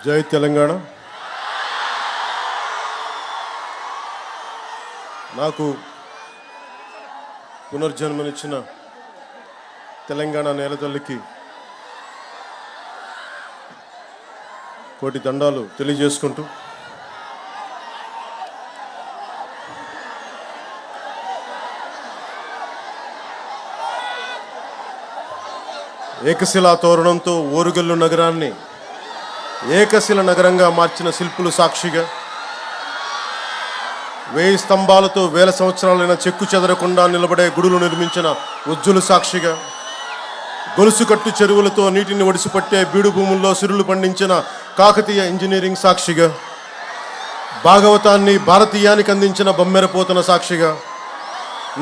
జై తెలంగాణ. నాకు పునర్జన్మనిచ్చిన తెలంగాణ నేలతల్లికి కోటి దండాలు తెలియజేసుకుంటూ ఏకశిలా తోరణంతో ఓరుగల్లు నగరాన్ని ఏకశిల నగరంగా మార్చిన శిల్పులు సాక్షిగా, 1000 స్తంభాలతో వేల సంవత్సరాలైన చెక్కు చెదరకుండా నిలబడే గుడులు నిర్మించిన ఉజ్జులు సాక్షిగా, గొలుసుకట్టు చెరువులతో నీటిని ఒడిసిపట్టే బీడు భూముల్లో సిరులు పండించిన కాకతీయ ఇంజనీరింగ్ సాక్షిగా, భాగవతాన్ని భారతీయానికి అందించిన బొమ్మెరపోతన సాక్షిగా,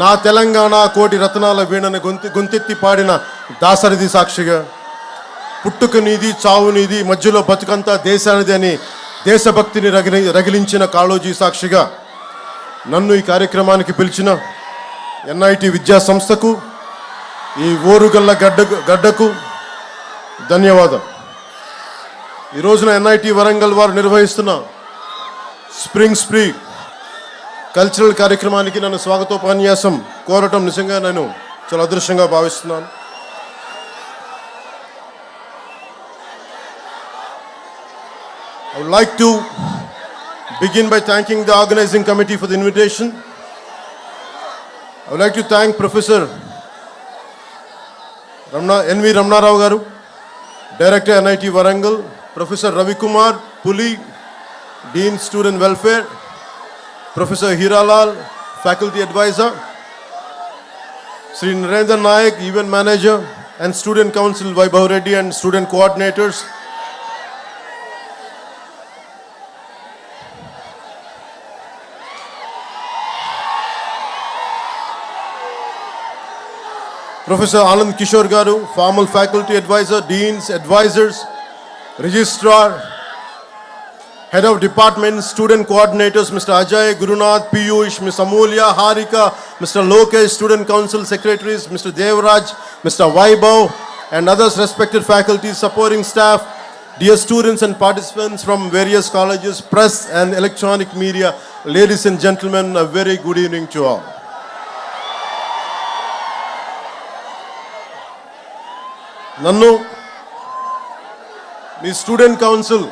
నా తెలంగాణ కోటి రత్నాల వీణని గొంతెత్తి పాడిన దాసరిది సాక్షిగా, పుట్టుక నీది చావు నీది మధ్యలో బతుకంతా దేశానిది అని దేశభక్తిని రగిలించిన కాళోజీ సాక్షిగా, నన్ను ఈ కార్యక్రమానికి పిలిచిన ఎన్ఐటి విద్యా సంస్థకు, ఈ ఓరుగల్ల గడ్డకు ధన్యవాదం. ఈ రోజున ఎన్ఐటి వరంగల్ వారు నిర్వహిస్తున్న స్ప్రింగ్ స్ప్రీ కల్చరల్ కార్యక్రమానికి నన్ను స్వాగతోపన్యాసం కోరటం నిజంగా నేను చాలా అదృష్టంగా భావిస్తున్నాను. I would like to begin by thanking the organizing committee for the invitation. I would like to thank Professor N.V. Ramnarao Garu, Director NIT Warangal, Professor Ravi Kumar Puli, Dean Student Welfare, Professor Hiralal, Faculty Advisor, Sri Narendra Nayak, Event Manager, and Student Council Vaibhav Reddy and Student Coordinators, Professor Anand Kishore Garu, Formal Faculty Advisor, Deans, Advisors, Registrar, Head of Departments, Student Coordinators, Mr. Ajay, Gurunath, Piyush, Ms. Amulya, Harika, Mr. Lokesh, Student Council Secretaries, Mr. Devraj, Mr. Vaibhav, and others respected faculty, supporting staff, dear students and participants from various colleges, press and electronic media, ladies and gentlemen, a very good evening to all. నన్ను మీ student council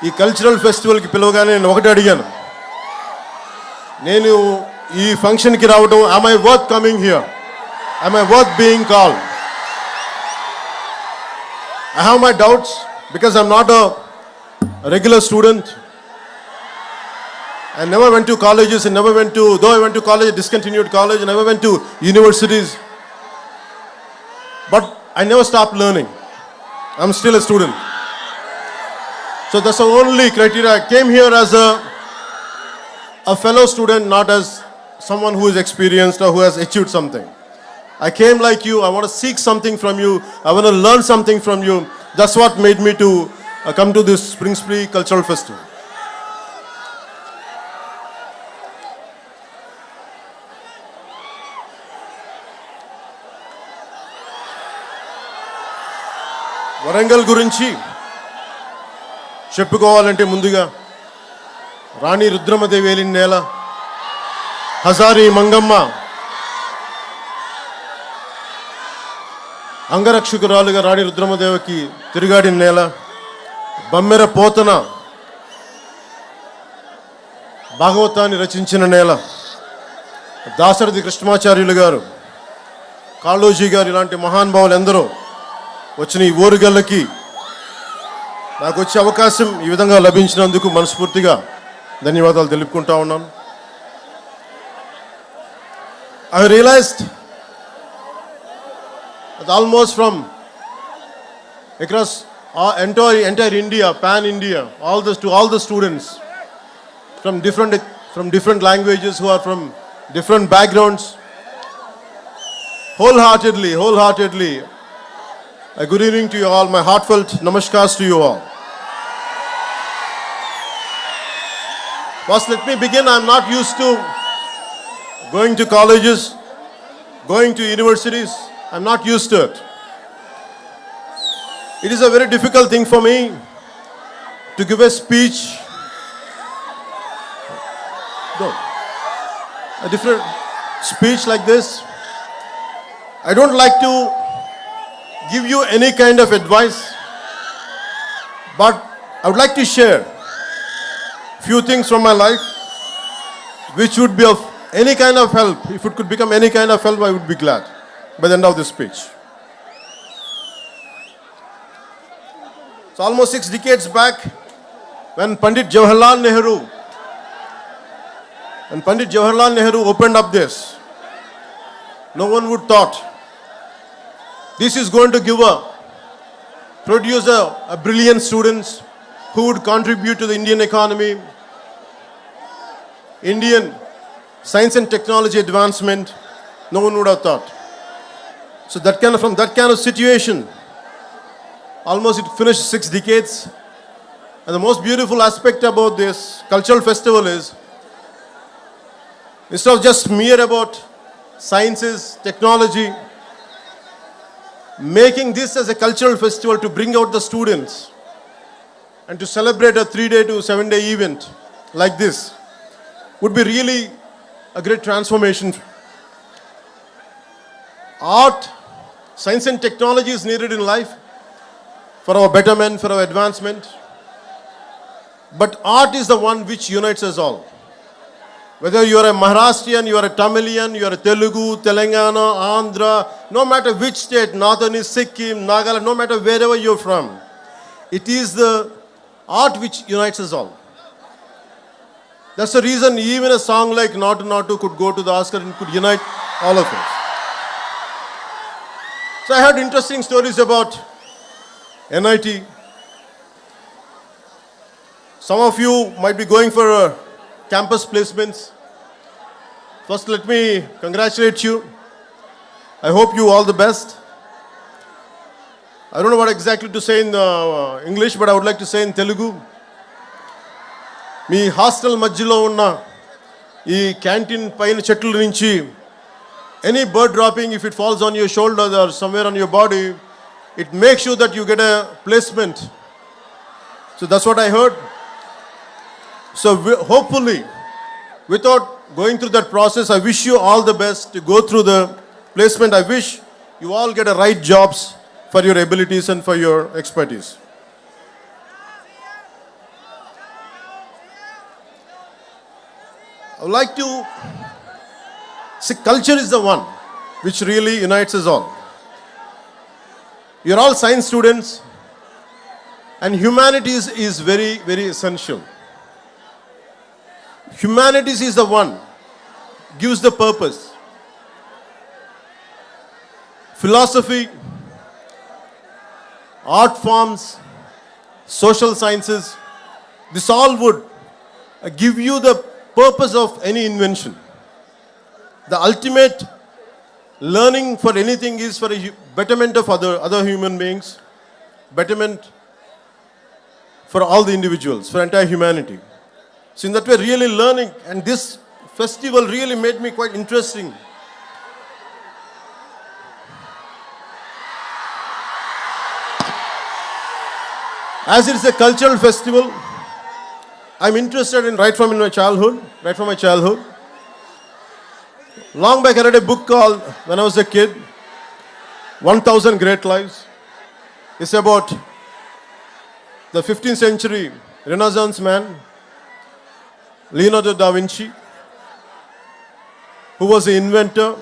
ఈ cultural ఫెస్టివల్కి పిలవగానే నేను ఒకటి అడిగాను, నేను ఈ ఫంక్షన్కి రావడం, am I worth coming here? Am I worth being called? I have my doubts because I'm not a regular student. I never went to colleges, though I went to college, discontinued college, I never went to universities. But I never stopped learning. I'm still a student. So that's the only criteria. I came here as a fellow student, not as someone who is experienced or who has achieved something. I came like you. I want to seek something from you. I want to learn something from you. That's what made me to come to this Spring Spree Cultural Festival. Warangal గురించి చెప్పుకోవాలంటే ముందుగా రాణి రుద్రమదేవి ఏలిన నేల, హజారీ మంగమ్మ అంగరక్షకురాలుగా రాణి రుద్రమదేవికి తిరుగాడిన నేల, బమ్మెర పోతన భాగవతాన్ని రచించిన నేల, దాశరథి కృష్ణమాచార్యులు గారు, కాళోజీ గారు ఇలాంటి మహానుభావులు ఎందరో వచ్చిన ఈ ఓరుగల్లకి నాకు వచ్చే అవకాశం ఈ విధంగా లభించినందుకు మనస్ఫూర్తిగా ధన్యవాదాలు తెలుపుకుంటా ఉన్నాను. I realized that almost from across entire India, pan India, all the students from different languages who are from different backgrounds, wholeheartedly a good evening to you all. My heartfelt namaskars to you all. First, let me begin. I'm not used to going to colleges, going to universities. I'm not used to it. It is a very difficult thing for me to give a speech. No, a different speech like this. I don't like to give you any kind of advice, but I would like to share few things from my life which would be of any kind of help. If it could become any kind of help, I would be glad by the end of this speech. It's almost 6 decades back when Pandit Jawaharlal Nehru opened up this. No one would thought this is going to produce a brilliant students who would contribute to the Indian economy, Indian science and technology advancement. No one would have thought. So from that kind of situation, almost it finished 6 decades. And the most beautiful aspect about this cultural festival is, instead of just mere about sciences, technology, making this as a cultural festival to bring out the students and to celebrate a 3-day to 7-day event like this would be really a great transformation. Art, science and technology is needed in life for our betterment, for our advancement. But art is the one which unites us all. Whether you are a Maharashtrian, you are a Tamilian, you are a Telugu, Telangana, Andhra, no matter which state, Northern is Sikkim, Nagaland, no matter wherever you're from, it is the art which unites us all. That's the reason even a song like Natu Natu could go to the Oscar and could unite all of us. So I heard interesting stories about NIT. Some of you might be going for campus placements. First, let me congratulate you. I hope you all the best. I don't know what exactly to say in English, but I would like to say in Telugu. Me hostel మధ్యలో ఉన్న ఈ canteen పైన చెట్ల నుంచి any bird dropping, if it falls on your shoulder or somewhere on your body, it makes sure that you get a placement. So that's what I heard. So hopefully, without going through that process, I wish you all the best to go through the placement. I wish you all get the right jobs for your abilities and for your expertise. I would like to see, culture is the one which really unites us all. You're all science students, and humanities is very, very essential. Humanities is the one gives the purpose. Philosophy, art forms, social sciences, this all would give you the purpose of any invention. The ultimate learning for anything is for a betterment of other human beings, betterment for all the individuals, for entire humanity. So in that way, really learning, and this festival really made me quite interesting. As it is a cultural festival, I'm interested in right from my childhood. Long back, I read a book called, when I was a kid, 1000 Great Lives. It's about the 15th century Renaissance man, Leonardo da Vinci, who was an inventor,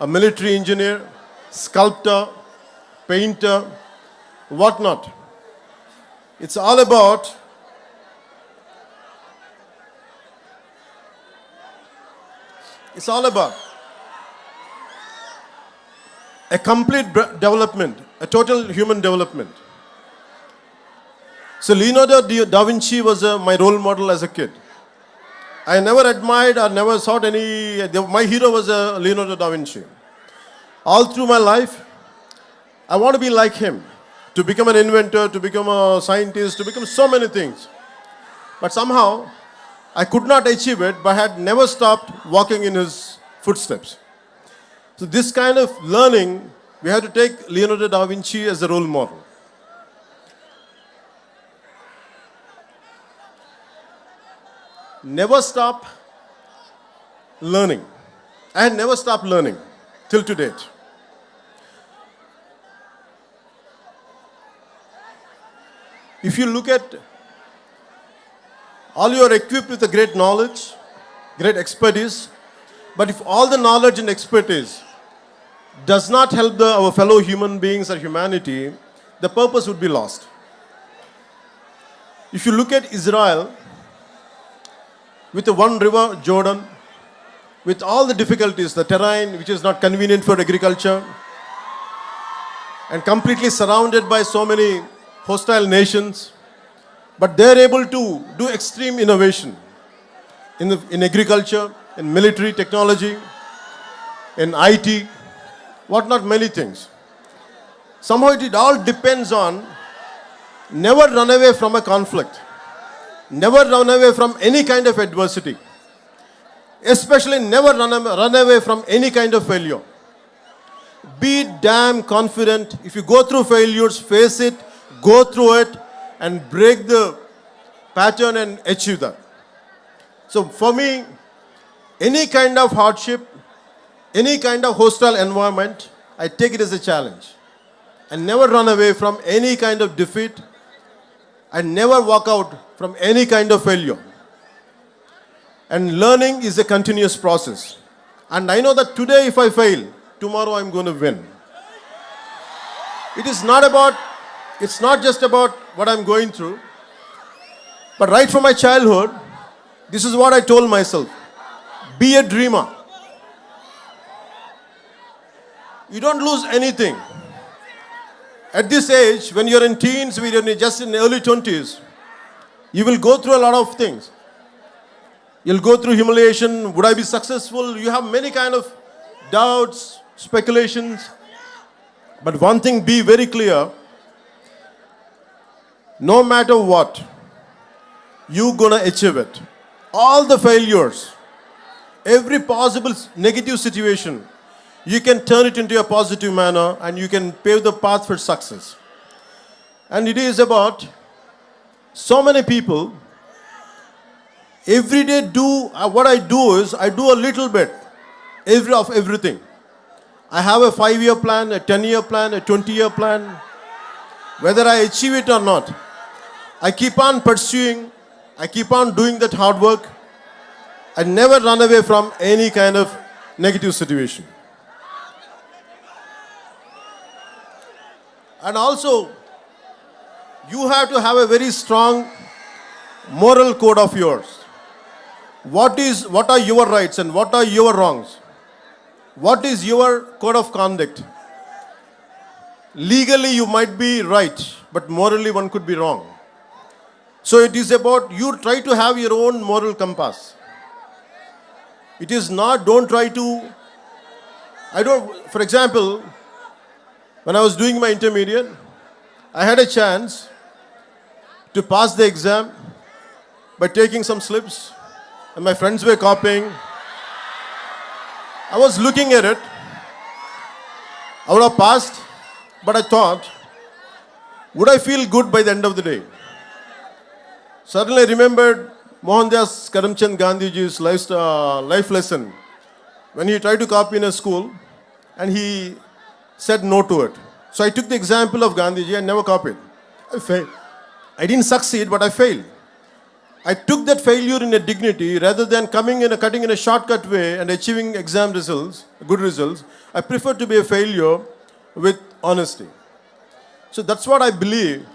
a military engineer, sculptor, painter, whatnot. It's all about a complete development, a total human development. So Leonardo da Vinci was my role model as a kid. I never admired or never sought my hero was Leonardo da Vinci. All through my life, I want to be like him, to become an inventor, to become a scientist, to become so many things. But somehow, I could not achieve it, but had never stopped walking in his footsteps. So this kind of learning, we have to take Leonardo da Vinci as a role model. never stop learning. I had never stopped learning till to date. If you look at, all you are equipped with a great knowledge, great expertise, but if all the knowledge and expertise does not help our fellow human beings or humanity, the purpose would be lost. If you look at Israel, with the one river, Jordan, with all the difficulties, the terrain which is not convenient for agriculture, and completely surrounded by so many hostile nations, but they're able to do extreme innovation in agriculture, in military technology, in IT, what not many things. Somehow it all depends on never run away from a conflict, never run away from any kind of adversity, especially never run away from any kind of failure. Be damn confident. If you go through failures, face it, go through it, and break the pattern and achieve that. So for me, any kind of hardship, any kind of hostile environment, I take it as a challenge. And never run away from any kind of defeat, and never walk out from any kind of failure. And learning is a continuous process. And I know that today if I fail, tomorrow I'm going to win. It's not just about what I'm going through, but right from my childhood, this is what I told myself. Be a dreamer. You don't lose anything. At this age, when you're in teens, when you're just in the early 20s, you will go through a lot of things. You'll go through humiliation. Would I be successful? You have many kind of doubts, speculations. But one thing, be very clear. No matter what, you're gonna achieve it. All the failures, every possible negative situation, you can turn it into a positive manner and you can pave the path for success. And it is about so many people, every day what I do is, I do a little bit of everything. I have a 5-year plan, a 10-year plan, a 20-year plan. Whether I achieve it or not, I keep on pursuing, I keep on doing that hard work. I never run away from any kind of negative situation. And also, you have to have a very strong moral code of yours. What are your rights and what are your wrongs? What is your code of conduct? Legally, you might be right, but morally, one could be wrong. So it is about you try to have your own moral compass. It is not, for example, when I was doing my intermediate, I had a chance to pass the exam by taking some slips, and my friends were copying. I was looking at it. I would have passed, but I thought, would I feel good by the end of the day? Suddenly I remembered Mohandas Karamchand Gandhiji's life lesson when he tried to copy in a school and he said no to it. So I took the example of Gandhiji and never copied. I failed. I didn't succeed, but I failed. I took that failure in a dignity rather than cutting in a shortcut way and achieving exam results, good results. I prefer to be a failure with honesty. So that's what I believe.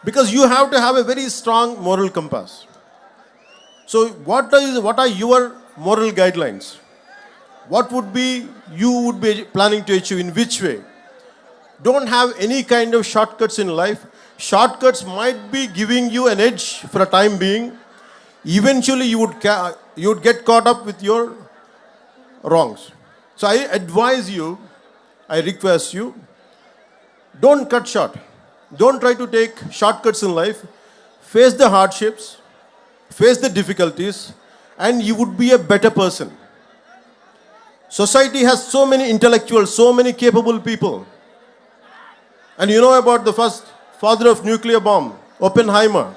Because you have to have a very strong moral compass. So what are your moral guidelines? What you would be planning to achieve, in which way? Don't have any kind of shortcuts in life. Shortcuts might be giving you an edge for a time being. Eventually you would get caught up with your wrongs. So I advise you, I request you, don't cut short. Don't try to take shortcuts in life. Face the hardships, face the difficulties, and you would be a better person. Society has so many intellectuals, so many capable people. And you know about the first father of nuclear bomb, Oppenheimer.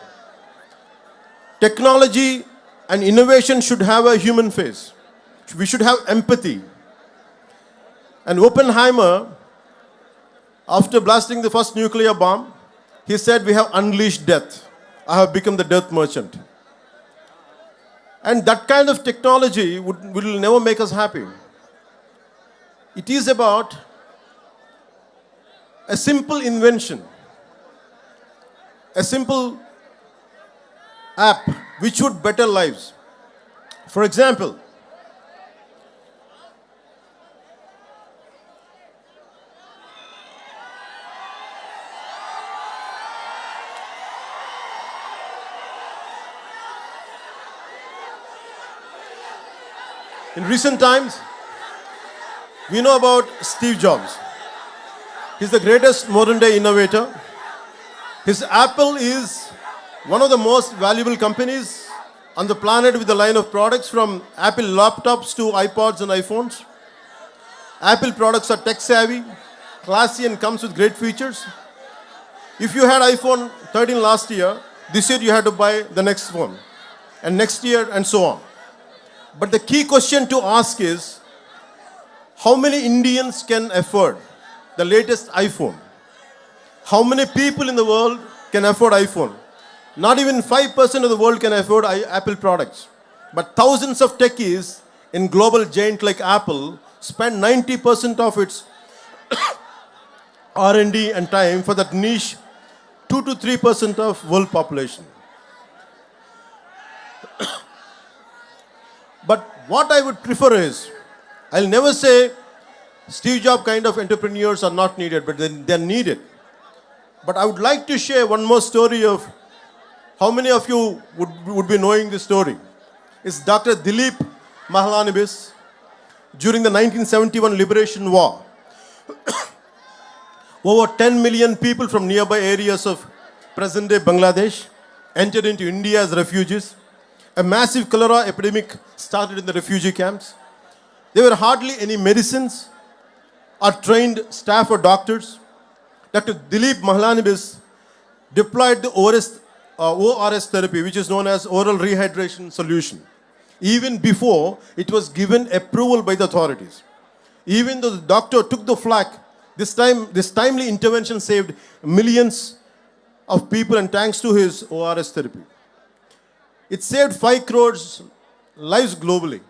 Technology and innovation should have a human face. We should have empathy. And Oppenheimer, after blasting the first nuclear bomb, he said, "We have unleashed death. I have become the death merchant." And that kind of technology will never make us happy. It is about a simple invention, a simple app which would better lives. For example, in recent times, we know about Steve Jobs. He's the greatest modern day innovator. His Apple is one of the most valuable companies on the planet with a line of products from Apple laptops to iPods and iPhones. Apple products are tech savvy, classy and comes with great features. If you had iPhone 13 last year, this year you had to buy the next phone, and next year and so on. But the key question to ask is, how many Indians can afford the latest iPhone? How many people in the world can afford iPhone? Not even 5% of the world can afford Apple products. But thousands of techies in global giant like Apple spend 90% of its R&D and time for that niche 2 to 3% of world population. But what I would prefer is, I'll never say Steve Jobs kind of entrepreneurs are not needed, but they're needed. But I would like to share one more story of how many of you would be knowing this story. It's Dr. Dilip Mahalanobis during the 1971 Liberation War. Over 10 million people from nearby areas of present-day Bangladesh entered into India as refugees. A massive cholera epidemic started in the refugee camps. There were hardly any medicines or trained staff or doctors. Dr. Dilip Mahalanobis deployed the ORS therapy, which is known as oral rehydration solution, even before it was given approval by the authorities. Even though the doctor took the flak, this timely intervention saved millions of people, and thanks to his ORS therapy. It saved 5 crores lives globally.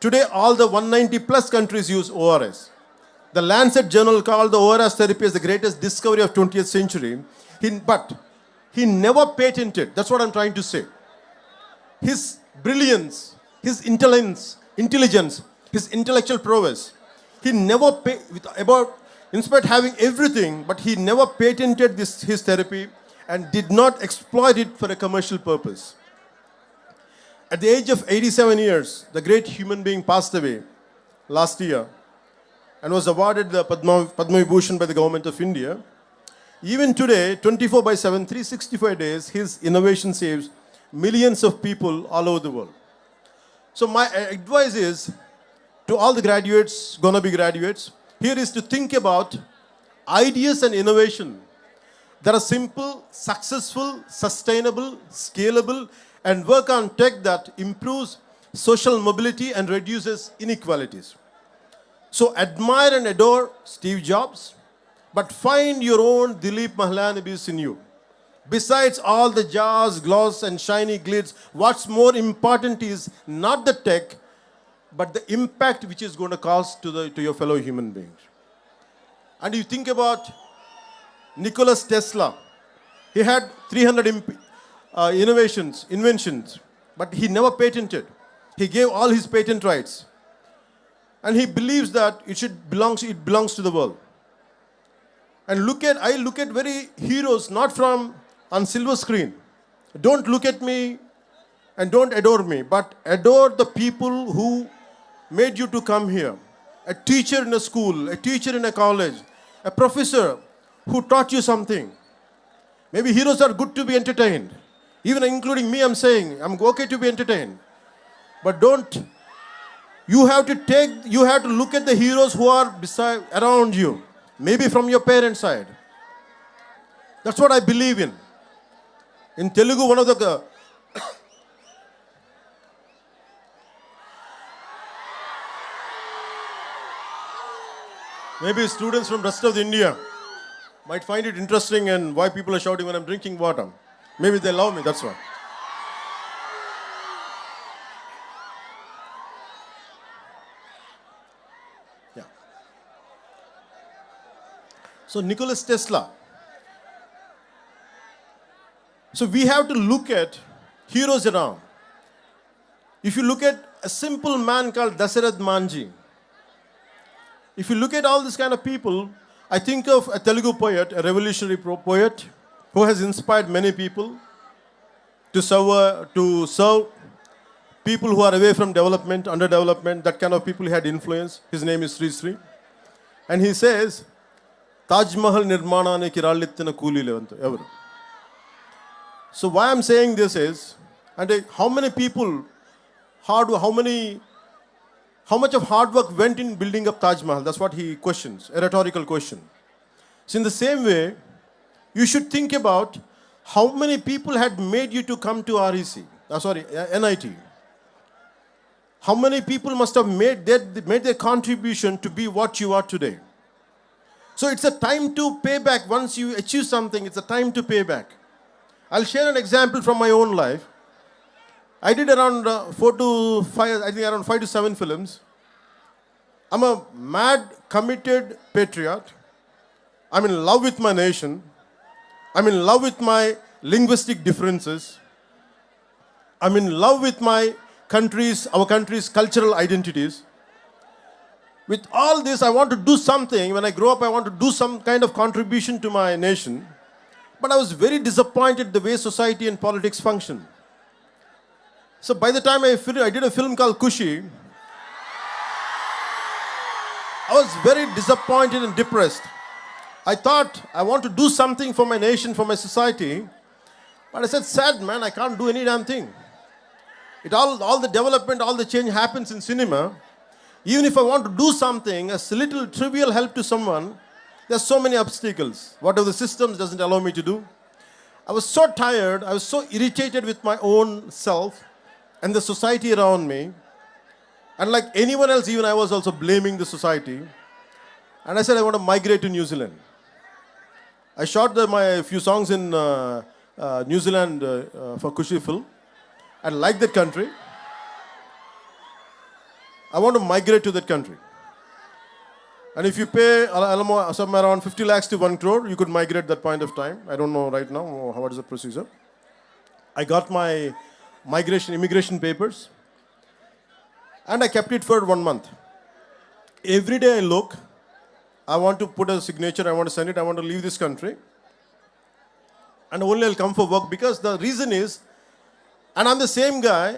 Today, all the 190 plus countries use ORS. The Lancet journal called the ORS therapy as the greatest discovery of 20th century. But he never patented. That's what I'm trying to say. His brilliance, his intelligence, his intellectual prowess. He never in spite of having everything, but he never patented his therapy and did not exploit it for a commercial purpose. At the age of 87 years, the great human being passed away last year and was awarded the Padma Vibhushan by the government of India. Even today, 24/7, 365 days, his innovation saves millions of people all over the world. So my advice is to all the graduates, gonna be graduates, here is to think about ideas and innovation that are simple, successful, sustainable, scalable, and work on tech that improves social mobility and reduces inequalities. So admire and adore Steve Jobs, but find your own Dilip Mahalanobis in you. Besides all the jazz, gloss, and shiny glitz, what's more important is not the tech, but the impact which is going to cause to your fellow human beings. And you think about Nikola Tesla. He had 300 inventions, but he never patented. He gave all his patent rights. And he believes that it belongs to the world. And I look at very heroes, not from on silver screen. Don't look at me and don't adore me, but adore the people who made you to come here. A teacher in a school, a teacher in a college, a professor who taught you something. Maybe heroes are good to be entertained. Even including me, I'm saying, I'm okay to be entertained. But you have to look at the heroes who are around you. Maybe from your parents' side. That's what I believe in. In Telugu, one of the Maybe students from rest of India might find it interesting and why people are shouting when I'm drinking water. Maybe they love me, that's why. Yeah. So Nicholas Tesla. So we have to look at heroes around. If you look at a simple man called Dasarath Manji, if you look at all these kind of people, I think of a Telugu poet, a revolutionary poet, who has inspired many people to serve people who are away from development, underdevelopment, that kind of people he had influence. His name is Sri Sri. And he says, Taj Mahal nirmananiki rallittina koolile anta evaru. So why I'm saying this is, and how many people, how much of hard work went in building up Taj Mahal? That's what he questions, a rhetorical question. So in the same way, you should think about how many people had made you to come to NIT. How many people must have made their contribution to be what you are today. So it's a time to pay back. Once you achieve something, it's a time to pay back. I'll share an example from my own life. I did around 4 to 5, I think around 5 to 7 films. I'm a mad, committed patriot. I'm in love with my nation. I'm in love with my linguistic differences. I'm in love with our country's cultural identities. With all this, I want to do something. When I grow up, I want to do some kind of contribution to my nation. But I was very disappointed the way society and politics function. So by the time I did a film called Kushi, I was very disappointed and depressed. I thought I want to do something for my nation, for my society. But I said, sad man, I can't do any damn thing. All the development, all the change happens in cinema. Even if I want to do something, a little trivial help to someone, there's so many obstacles. Whatever the systems doesn't allow me to do. I was so tired, I was so irritated with my own self and the society around me. And like anyone else, even I was also blaming the society. And I said, I want to migrate to New Zealand. I shot my few songs in New Zealand for Kushi film. I like that country. I want to migrate to that country. And if you pay somewhere around 50 lakhs to 1 crore, you could migrate that point of time. I don't know right now what is the procedure. I got my immigration papers. And I kept it for 1 month. Every day I look, I want to put a signature, I want to send it, I want to leave this country. And only I'll come for work, because the reason is, and I'm the same guy,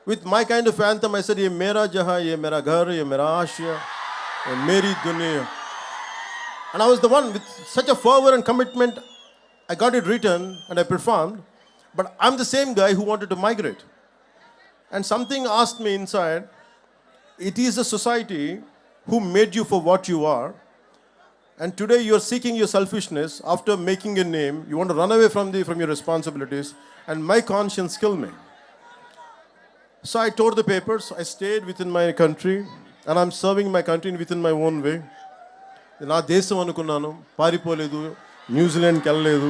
with my kind of anthem, I said, ye mera jahan, ye mera ghar, ye mera aashiya, ye meri duniya. And I was the one with such a fervor and commitment, I got it written and I performed. But I'm the same guy who wanted to migrate. And something asked me inside, it is the society who made you for what you are. And today you are seeking your selfishness. After making a name, you want to run away from your responsibilities. And my conscience killed me. So I tore the papers. I stayed within my country. And I'm serving my country within my own way. నా దేశం అనుకున్నాను, పారిపోలేదు, న్యూజిలాండ్కి వెళ్ళలేదు.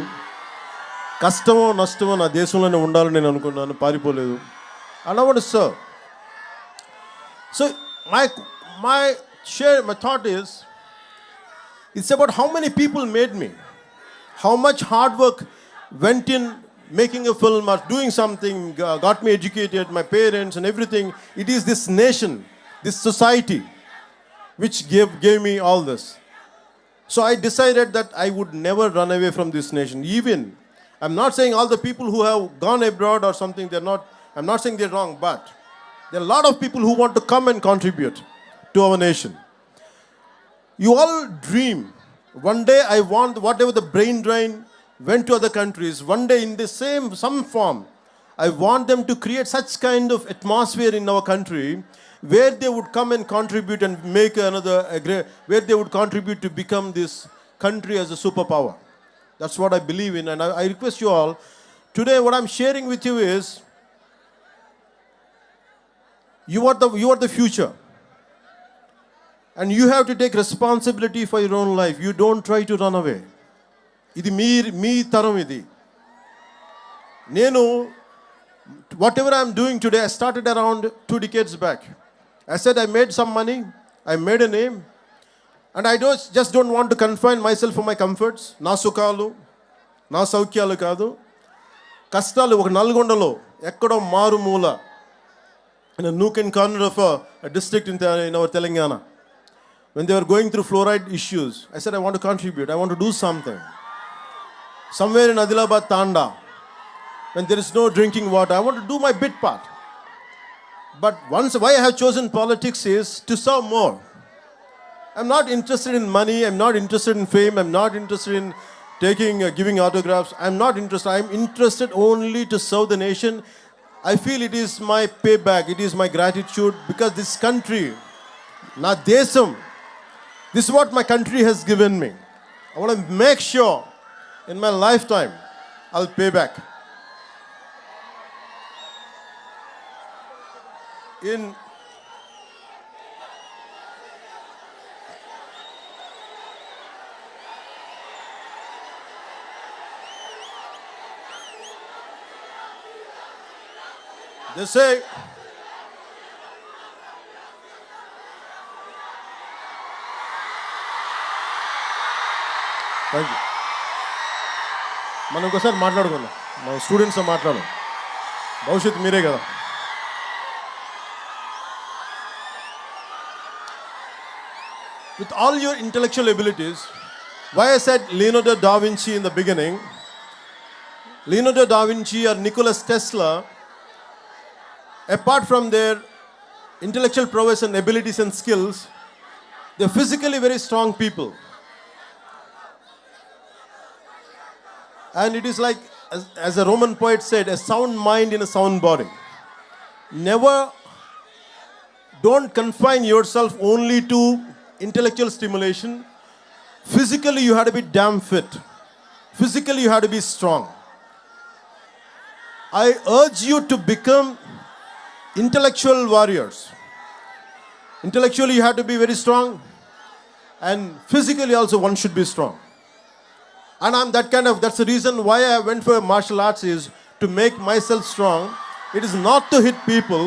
కష్టమో నష్టమో నా దేశంలోనే ఉండాలని నేను అనుకున్నాను, పారిపోలేదు. And I want to serve. So my thought is, it's about how many people made me, how much hard work went in making a film or doing something, got me educated, my parents and everything. It is this nation, this society, which gave me all this. So I decided that I would never run away from this nation. Even, I'm not saying all the people who have gone abroad or something, I'm not saying they're wrong, but there are a lot of people who want to come and contribute to our nation. You all dream. One day I want, whatever the brain drain went to other countries, one day in some form, I want them to create such kind of atmosphere in our country where they would come and contribute and make where they would contribute to become this country as a superpower. That's what I believe in, and I request you all, today what I'm sharing with you is, You are the future. And you have to take responsibility for your own life. You don't try to run away. ఇది మీ తరం ఇది. నేను whatever I'm doing today, I started around 2 decades back. I said I made some money, I made a name, and I just don't want to confine myself for my comforts. నా సుఖాలు, నా సౌఖ్యాలు కాదు. కష్టాలు ఒక నల్గొండలో ఎక్కడో మారుమూల in a nook and corner of a district in our Telangana. When they were going through fluoride issues, I said, I want to contribute. I want to do something. Somewhere in Adilabad, Tanda, when there is no drinking water, I want to do my bit part. But why I have chosen politics is to serve more. I'm not interested in money. I'm not interested in fame. I'm not interested in giving autographs. I'm not interested. I'm interested only to serve the nation. I feel it is my payback. It is my gratitude because this country, na desam, this is what my country has given me. I want to make sure in my lifetime I'll pay back. They say, thank you. మనం ఒకసారి మాట్లాడుకుందాం. మన స్టూడెంట్స్తో మాట్లాడు. భవిష్యత్తు మీరే కదా. With all your intellectual abilities, why I said Leonardo da Vinci in the beginning, Leonardo da Vinci or Nikola Tesla, apart from their intellectual prowess and abilities and skills, they're physically very strong people. And it is like, as a Roman poet said, a sound mind in a sound body. Don't confine yourself only to intellectual stimulation. Physically, you have to be damn fit. Physically, you have to be strong. I urge you to become intellectual warriors. Intellectually, you have to be very strong, and physically also one should be strong. And that's the reason why I went for martial arts, is to make myself strong. It is not to hit people.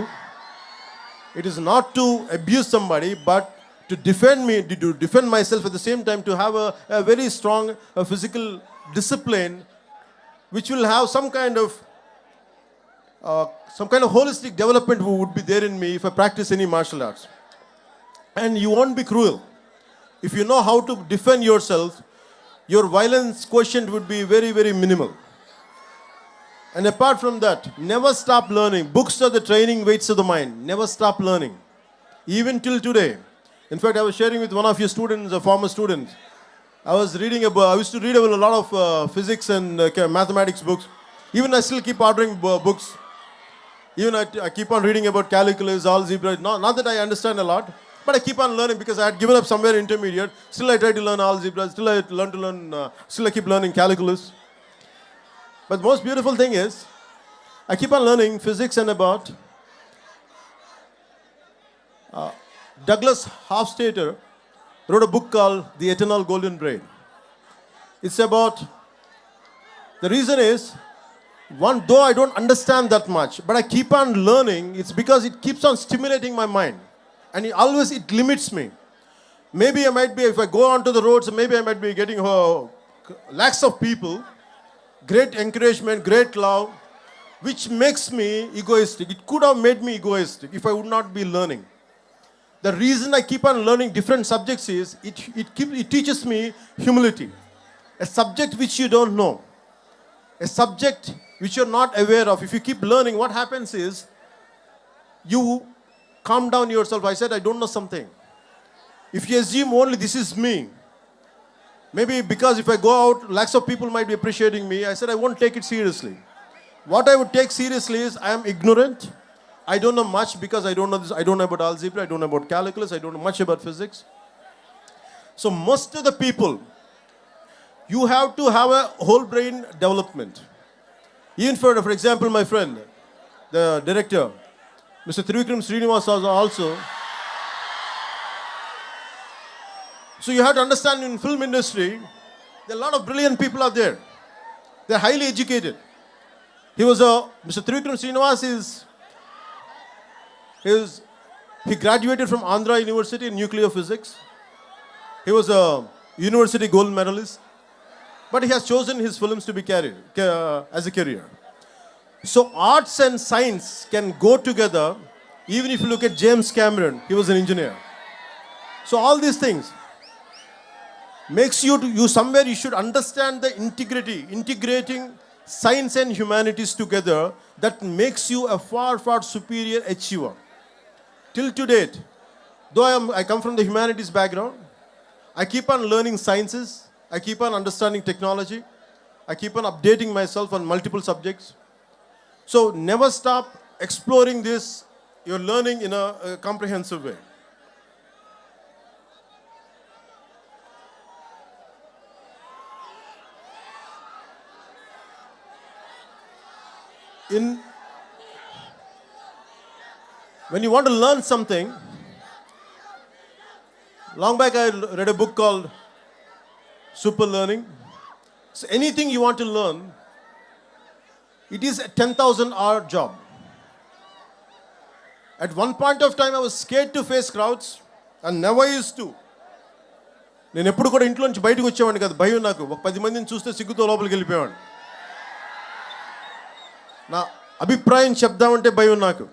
It is not to abuse somebody, but to defend myself at the same time, to have a very strong physical discipline, which will have some kind of holistic development would be there in me if I practice any martial arts. And you won't be cruel. If you know how to defend yourself, your violence quotient would be very, very minimal. And apart from that, never stop learning. Books are the training weights of the mind. Never stop learning. Even till today. In fact, I was sharing with one of your students, a former student. I used to read a lot of physics and mathematics books. Even I still keep ordering books. Even I keep on reading about calculus, algebra. Not that I understand a lot, but I keep on learning because I had given up somewhere intermediate. Still I try to learn algebra. Still I keep learning calculus. But the most beautiful thing is, I keep on learning physics and about Douglas Hofstadter wrote a book called The Eternal Golden Brain. It's about, the reason is, though I don't understand that much, but I keep on learning, it's because it keeps on stimulating my mind. And it limits me. Maybe I might be, if I go onto the roads, maybe I might be getting lakhs of people, great encouragement, great love, which makes me egoistic. It could have made me egoistic if I would not be learning. The reason I keep on learning different subjects is, it teaches me humility. A subject which you don't know, a subject which you're not aware of, if you keep learning, what happens is, you calm down yourself. I said, I don't know something. If you assume only this is me, maybe because if I go out, lakhs of people might be appreciating me, I said, I won't take it seriously. What I would take seriously is, I am ignorant. I don't know much because I don't know this. I don't know about algebra. I don't know about calculus. I don't know much about physics. So most of the people, you have to have a whole brain development. Even for example, my friend, the director, Mr. Trivikram Srinivas also. So you have to understand, in film industry, there are a lot of brilliant people out there. They're highly educated. Mr. Trivikram Srinivas he graduated from Andhra University in nuclear physics. He was a university gold medalist. But he has chosen his films to be carried as a career. So arts and science can go together. Even if you look at James Cameron, he was an engineer. So all these things makes you somewhere you should understand the integrating science and humanities together, that makes you a far, far superior achiever. Till to date, though I come from the humanities background, I keep on learning sciences, I keep on understanding technology, I keep on updating myself on multiple subjects. So never stop exploring this, you're learning in a comprehensive way. When you want to learn something, long back I read a book called Super Learning. So anything you want to learn, it is a 10,000-hour job. At one point of time, I was scared to face crowds and never used to. నేను ఎప్పుడు కూడా ఇంట్లో నుంచి బయటకు వచ్చేవాడిని కాదు, భయం నాకు. ఒక 10 మందిని చూస్తే సిగ్గుతో లోపలికి వెళ్ళిపోయేవాడిని. నా అభిప్రాయం చెప్దామంటే భయం నాకు.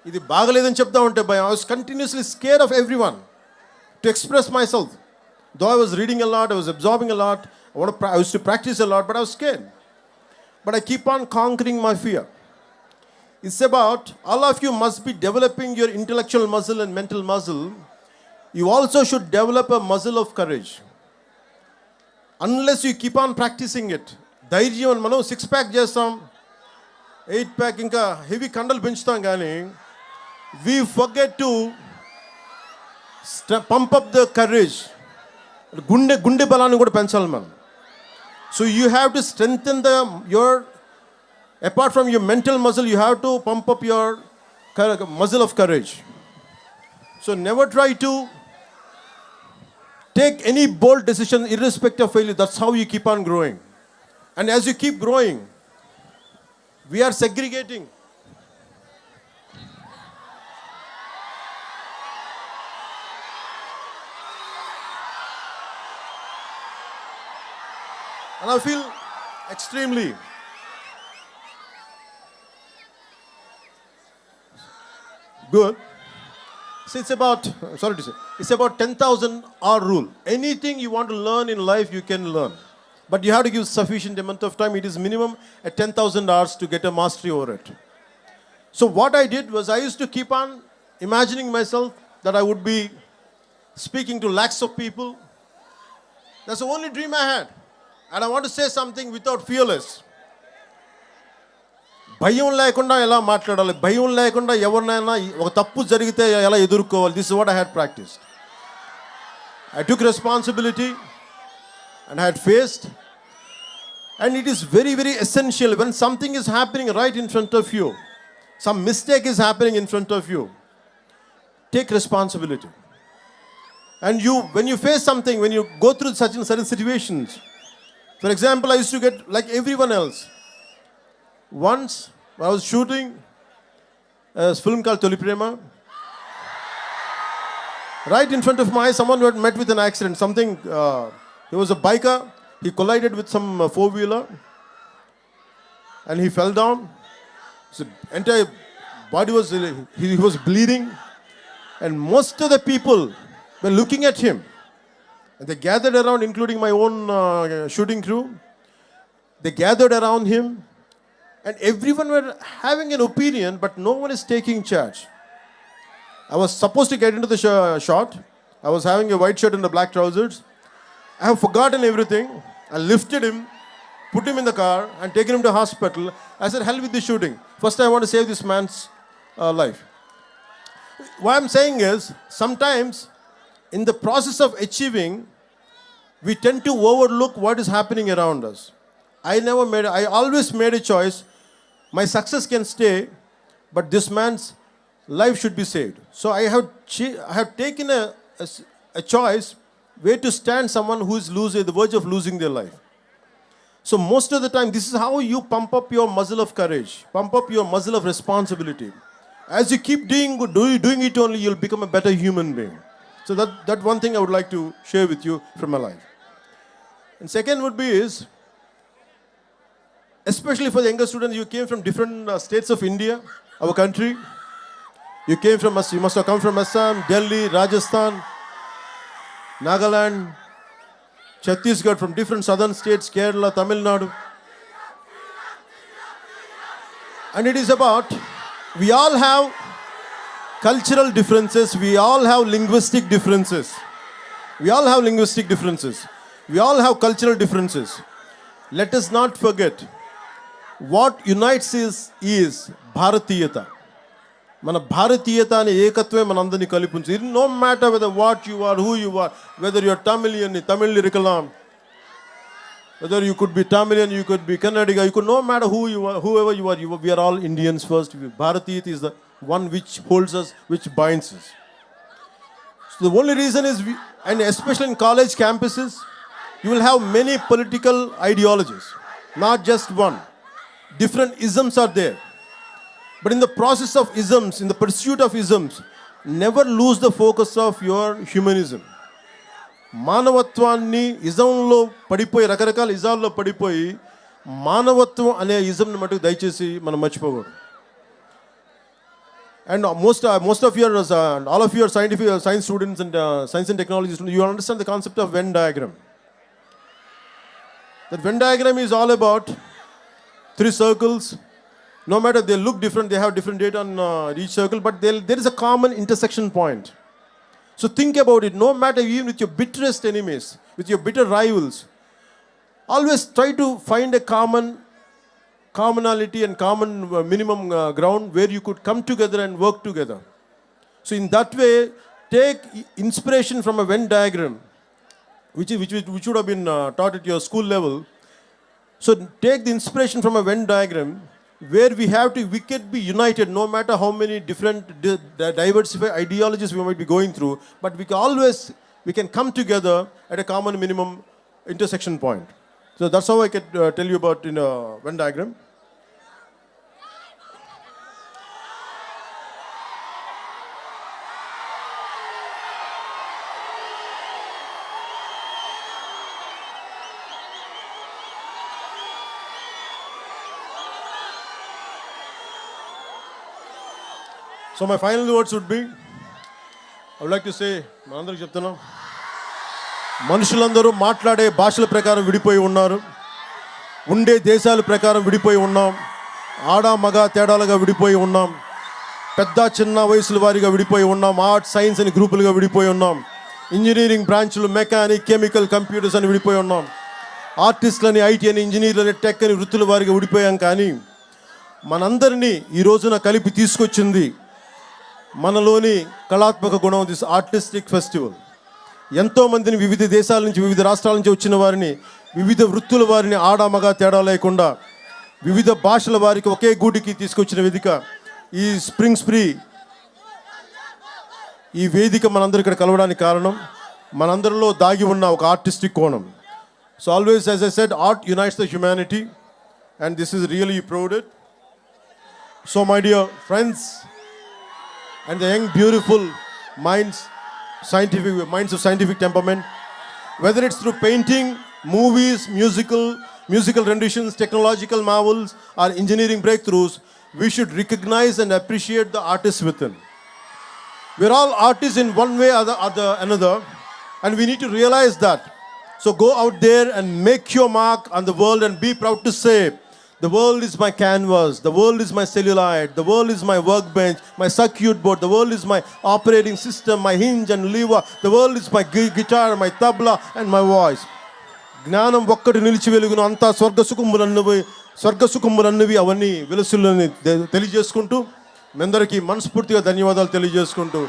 ఇది బాగలేదని చెప్దామంటే భయం. I was continuously scared of everyone to express myself. Though I was reading a lot, I was absorbing a lot, I used to practice a lot, but I was scared. But I keep on conquering my fear. It's about, all of you must be developing your intellectual muscle and mental muscle. You also should develop a muscle of courage. Unless you keep on practicing it. ధైర్యం, మనం 6-pack చేస్తాం, 8-pack ఇంకా heavy కండలు పెంచుతాం, కానీ we forget to pump up the courage. గుండె బలాన్ని కూడా పెంచాలి మనం. So you have to strengthen apart from your mental muscle, you have to pump up your muscle of courage. So never try to take any bold decision irrespective of failure. That's how you keep on growing. And as you keep growing, we are segregating. And I feel extremely good. So it's about 10,000-hour rule. Anything you want to learn in life, you can learn. But you have to give sufficient amount of time. It is minimum at 10,000 hours to get a mastery over it. So what I did was, I used to keep on imagining myself that I would be speaking to lakhs of people. That's the only dream I had. And I want to say something without fearless. భయం లేకుండా ఎలా మాట్లాడాలి, భయం లేకుండా ఎవరినైనా ఒక తప్పు జరిగితే ఎలా ఎదుర్కోవాలి. This is what I had practiced. I took responsibility and I had faced. And it is very, very essential when something is happening right in front of you, some mistake is happening in front of you, take responsibility. And when you face something, when you go through such and certain situations, for example, I used to get like everyone else. Once I was shooting a film called Toli Prema. Right in front of my eyes, someone had met with an accident. He was a biker. He collided with some four-wheeler and he fell down. His entire body he was bleeding. And most of the people were looking at him. And they gathered around, including my own shooting crew. They gathered around him. And everyone were having an opinion, but no one is taking charge. I was supposed to get into the shot. I was having a white shirt and the black trousers. I have forgotten everything. I lifted him, put him in the car, and taken him to hospital. I said, hell with the shooting. First, I want to save this man's life. What I'm saying is, sometimes in the process of achieving, we tend to overlook what is happening around us. I always made a choice. My success can stay, but this man's life should be saved. So I have taken a choice where to stand someone who is at the verge of losing their life. So most of the time, this is how you pump up your muscle of courage, pump up your muscle of responsibility. As you keep doing it only, you'll become a better human being. So that one thing I would like to share with you from my life. And second would be is, especially for the younger students, you came from different states of India, our country. You must have come from Assam, Delhi, Rajasthan, Nagaland, Chhattisgarh, from different southern states, Kerala, Tamil Nadu. And it is about, we all have cultural differences, we all have linguistic differences. We all have linguistic differences. We all have cultural differences. Let us not forget, what unites us is Bharatiyata. మన భారతీయత అనే ఏకత్వమే మనందరినీ కలిపించి. No matter whether what you are, who you are, whether you are Tamilian, Tamil ఇరుకలాం, whether you could be Tamilian, you could be Kannadiga, you could no matter who you are, whoever you are, we are all Indians first. భారతీయత is the one which holds us, which binds us. So the only reason is, and especially in college campuses, you will have many political ideologies, not just one. Different isms are there. But in the process of isms, in the pursuit of isms, never lose the focus of your humanism. మానవత్వాన్ని ఇజంలో పడిపోయి, రకరకాల ఇజాల్లో పడిపోయి, మానవత్వం అనే ఇజంని మటుకు దయచేసి మనం మర్చిపోకూడదు. And most of your, all of your science students and science and technology students, you understand the concept of Venn diagram. That Venn diagram is all about three circles. No matter they look different, they have different data on each circle, but there is a common intersection point. So think about it. No matter, even with your bitterest enemies, with your bitter rivals, always try to find a commonality and common minimum ground where you could come together and work together. So in that way, take inspiration from a Venn diagram, which would have been taught at your school level. So take the inspiration from a Venn diagram, where we can be united no matter how many different diversified ideologies we might be going through, but we can come together at a common minimum intersection point. So that's how I can tell you about in a Venn diagram. So my final words would be, I would like to say, మనందరికీ చెప్తున్నా, మనుషులందరూ మాట్లాడే భాషల ప్రకారం విడిపోయి ఉన్నారు, ఉండే దేశాల ప్రకారం విడిపోయి ఉన్నాం, ఆడ మగ తేడాలుగా విడిపోయి ఉన్నాం, పెద్ద చిన్న వయసుల వారిగా విడిపోయి ఉన్నాం, ఆర్ట్స్ సైన్స్ అని గ్రూపులుగా విడిపోయి ఉన్నాం, ఇంజనీరింగ్ బ్రాంచ్లు మెకానిక్ కెమికల్ కంప్యూటర్స్ అని విడిపోయి ఉన్నాం, ఆర్టిస్టులని ఐటీ అని ఇంజనీర్లని టెక్ అని వృత్తుల వారిగా విడిపోయాం. కానీ మనందరినీ ఈ రోజున కలిపి తీసుకొచ్చింది మనలోని కళాత్మక గుణం, దిస్ ఆర్టిస్టిక్ ఫెస్టివల్. ఎంతోమందిని వివిధ దేశాల నుంచి, వివిధ రాష్ట్రాల నుంచి వచ్చిన వారిని, వివిధ వృత్తుల వారిని ఆడ మగ తేడా లేకుండా వివిధ భాషల వారికి ఒకే గూటికి తీసుకొచ్చిన వేదిక ఈ స్ప్రింగ్ స్ప్రీ. ఈ వేదిక మనందరూ ఇక్కడ కలవడానికి కారణం మనందరిలో దాగి ఉన్న ఒక ఆర్టిస్టిక్ కోణం. So always, as I said, art unites the humanity, and this is really proved it. So my dear friends and the young beautiful minds of scientific temperament, whether it's through painting, movies, musical renditions, technological marvels, or engineering breakthroughs, we should recognize and appreciate the artists within. We're all artists in one way or another, and we need to realize that. So go out there and make your mark on the world and be proud to say, the world is my canvas, the world is my celluloid, the world is my workbench, my circuit board, the world is my operating system, my hinge and lever, the world is my guitar, my tabla and my voice. జ్ఞానం ఒక్కటి నిలిచి వెలుగును, అంతా స్వర్గసుఖములన్నవి అవన్నీ వెలుసులని తెలియజేసుకుంటూ, మీ అందరికీ మనస్ఫూర్తిగా ధన్యవాదాలు తెలియజేసుకుంటూ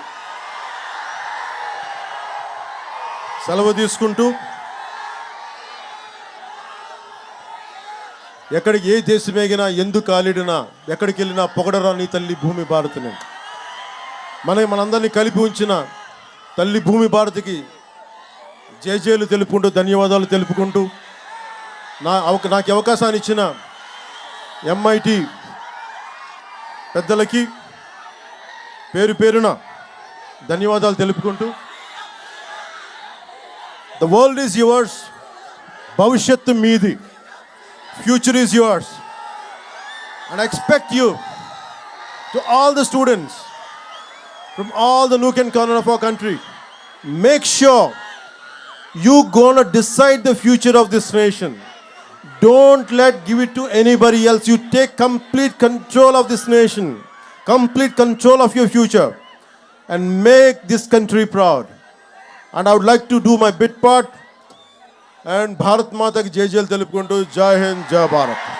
సెలవు తీసుకుంటూ, ఎక్కడికి ఏ దేశమేగినా ఎందు కాలిడినా ఎక్కడికి వెళ్ళినా పొగడరా నీ తల్లి భూమి భారతని. మనందరినీ కలిపి ఉంచిన తల్లి భూమి భారతికి జేజేలు తెలుపుకుంటూ ధన్యవాదాలు తెలుపుకుంటూ నాకు అవకాశాన్ని ఇచ్చిన ఎంఐటి పెద్దలకి పేరు పేరున ధన్యవాదాలు తెలుపుకుంటూ ద వరల్డ్ ఈజ్ యువర్స్, భవిష్యత్తు మీది, future is yours. And I expect you to all the students from all the nook and corner of our country, make sure you gonna decide the future of this nation. Don't give it to anybody else. You take complete control of this nation, complete control of your future, and make this country proud. And I would like to do my bit part, and Bharat Mata ki jai jai telupukuntu, Jai Hind, Jai Bharat.